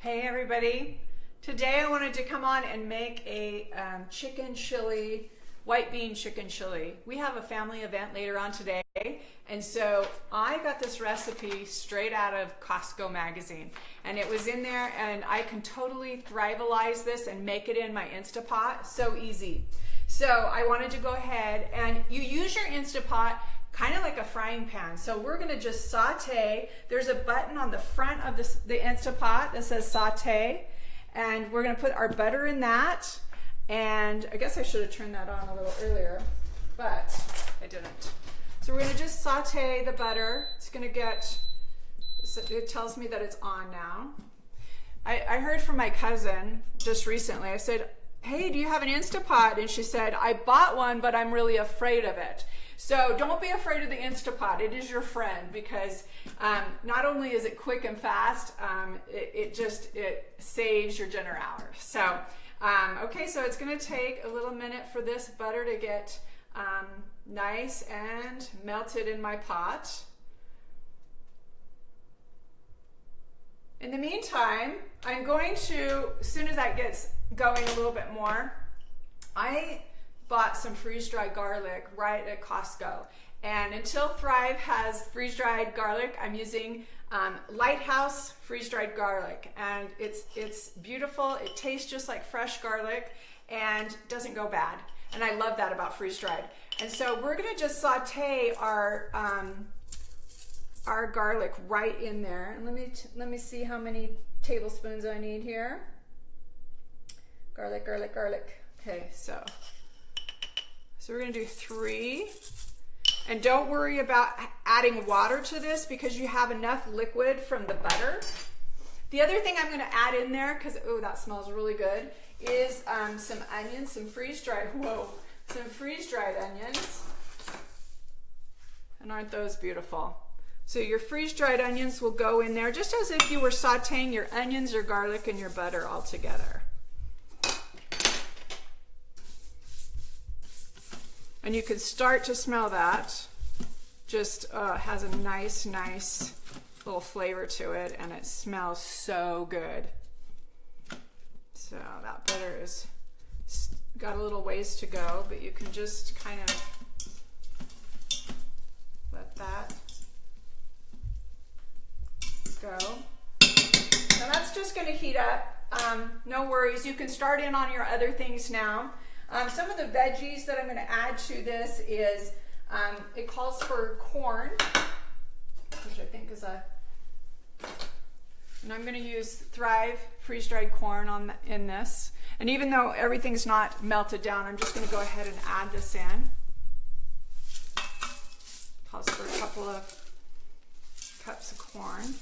Hey everybody, today I wanted to come on and make a chicken chili, white bean chicken chili. We have a family event later on today, and so I got this recipe straight out of Costco magazine, and it was in there, and I can totally thrivalize this and make it in my Instapot. So easy. So I wanted to go ahead, and you use your Instapot kind of like a frying pan. So we're gonna just saute. There's a button on the front of the Instapot that says saute, and we're gonna put our butter in that. And I guess I should have turned that on a little earlier, but I didn't. So we're gonna just saute the butter. It's gonna get, it tells me that it's on now. I heard from my cousin just recently. I said, hey, do you have an Instapot? And she said, I bought one, but I'm really afraid of it. So don't be afraid of the Instapot. It is your friend, because not only is it quick and fast, it saves your dinner hour. So, okay, so it's gonna take a little minute for this butter to get nice and melted in my pot. In the meantime, I'm going to, as soon as that gets going a little bit more, I bought some freeze-dried garlic right at Costco. And until Thrive has freeze-dried garlic, I'm using Lighthouse freeze-dried garlic. And it's beautiful. It tastes just like fresh garlic and doesn't go bad. And I love that about freeze-dried. And so we're gonna just saute our garlic right in there. And let me see how many tablespoons I need here. Garlic, garlic, garlic. Okay, so we're gonna do 3. And don't worry about adding water to this because you have enough liquid from the butter. The other thing I'm gonna add in there, because, oh, that smells really good, is some onions, some freeze-dried onions. And aren't those beautiful? So your freeze-dried onions will go in there just as if you were sauteing your onions, your garlic, and your butter all together. And you can start to smell that. Just has a nice little flavor to it, and it smells so good. So that butter is got a little ways to go, but you can just kind of let that go. Now that's just going to heat up. No worries. You can start in on your other things now. Some of the veggies that I'm going to add to this is, it calls for corn, which I think is and I'm going to use Thrive freeze-dried corn in this. And even though everything's not melted down, I'm just going to go ahead and add this in. Calls for a couple of cups of corn.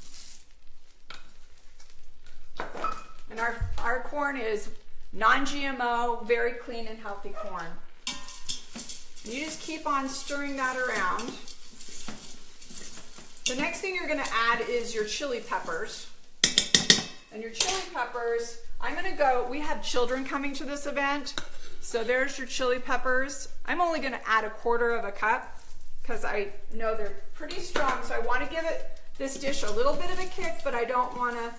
And our corn is non-GMO, very clean and healthy corn. You just keep on stirring that around. The next thing you're going to add is your chili peppers. And your chili peppers, I'm going to go, we have children coming to this event, so there's your chili peppers. I'm only going to add 1/4 cup because I know they're pretty strong, so I want to give this dish a little bit of a kick, but I don't want to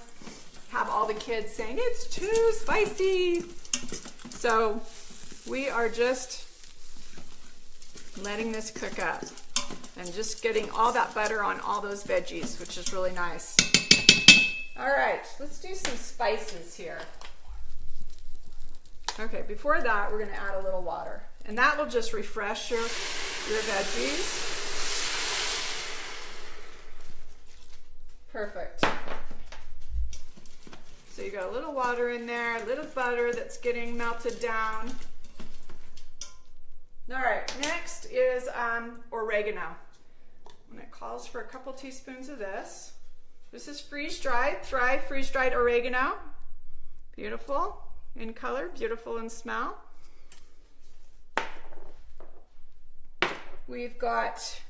have all the kids saying it's too spicy. So we are just letting this cook up and just getting all that butter on all those veggies, which is really nice. All right, let's do some spices here. Okay, before that, we're gonna add a little water, and that will just refresh your veggies. Perfect. So you got a little water in there, a little butter that's getting melted down. All right, next is oregano. And it calls for a couple teaspoons of this. This is freeze-dried, Thrive freeze-dried oregano. Beautiful in color, beautiful in smell. We've got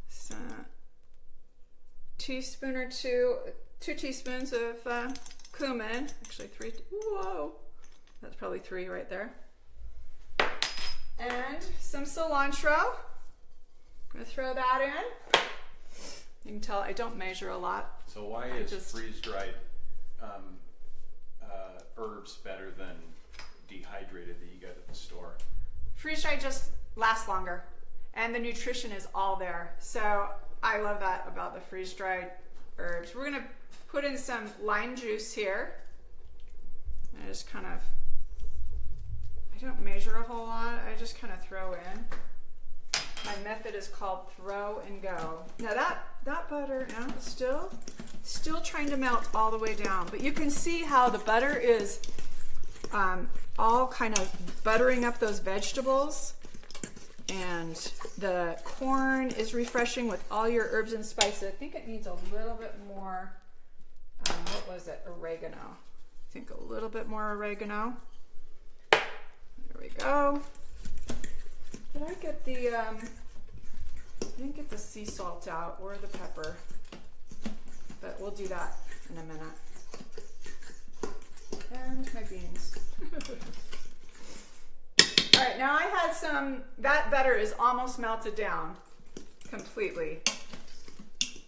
some teaspoon or two 2 teaspoons of cumin, actually 3, whoa, that's probably 3 right there. And some cilantro, I'm gonna throw that in. You can tell I don't measure a lot. So why is freeze-dried herbs better than dehydrated that you get at the store? Freeze-dried just lasts longer, and the nutrition is all there. So I love that about the freeze-dried herbs. We're gonna put in some lime juice here. I just kind of, I don't measure a whole lot. I just kind of throw in. My method is called throw and go. Now that butter, no, still trying to melt all the way down. But you can see how the butter is all kind of buttering up those vegetables. And the corn is refreshing with all your herbs and spices. I think it needs a little bit more, what was it, oregano. I think a little bit more oregano. There we go. Did I get the, I didn't get the sea salt out or the pepper, but we'll do that in a minute. And my beans. All right, now I had some, that butter is almost melted down completely.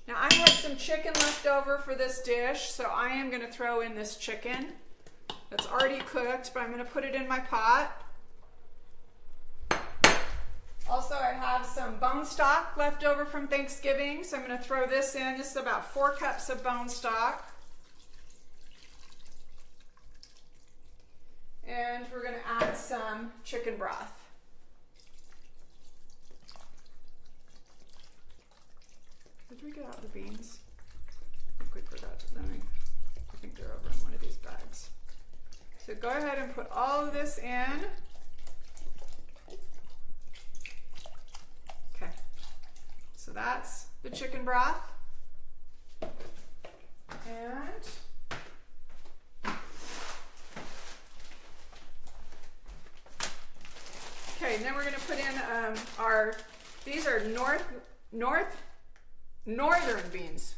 Now I had some chicken left over for this dish, so I am gonna throw in this chicken that's already cooked, but I'm gonna put it in my pot. Also, I have some bone stock left over from Thanksgiving, so I'm going to throw this in. This is about 4 cups of bone stock. And we're going to add some chicken broth. Did we get out the beans? I quickly forgot to them. I think they're over in one of these bags. So go ahead and put all of this in. So that's the chicken broth. And okay, and then we're going to put in these are northern beans,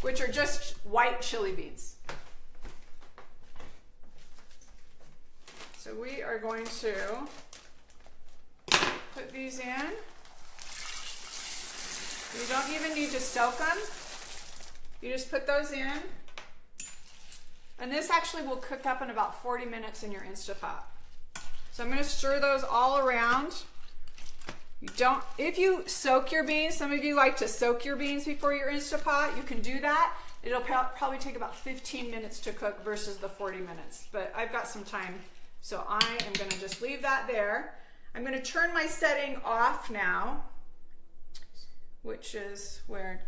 which are just white chili beans. So we are going to put these in. You don't even need to soak them. You just put those in. And this actually will cook up in about 40 minutes in your Instapot. So I'm going to stir those all around. If you soak your beans, some of you like to soak your beans before your Instapot, you can do that. It'll probably take about 15 minutes to cook versus the 40 minutes. But I've got some time, so I am going to just leave that there. I'm going to turn my setting off now, which is where,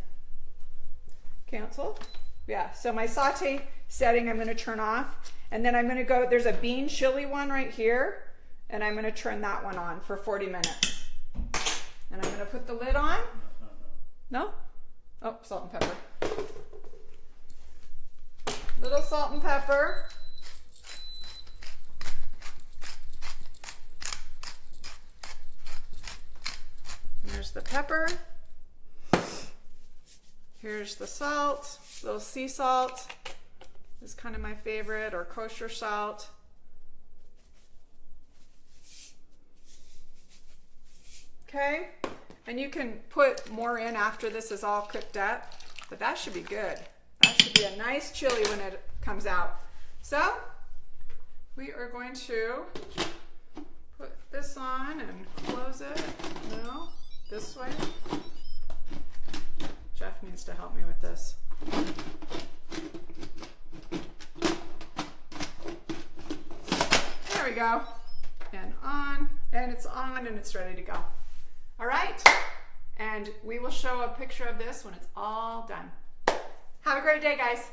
cancel. Yeah, so my saute setting I'm going to turn off. And then I'm going to go, there's a bean chili one right here, and I'm going to turn that one on for 40 minutes. And I'm going to put the lid on. No? Oh, salt and pepper. Little salt and pepper. There's the pepper. Here's the salt, little sea salt is kind of my favorite, or kosher salt. Okay, and you can put more in after this is all cooked up, but that should be good. That should be a nice chili when it comes out. So we are going to put this on and close it. No, this way. Jeff needs to help me with this. There we go. And on, and it's on, and it's ready to go. All right, and we will show a picture of this when it's all done. Have a great day, guys.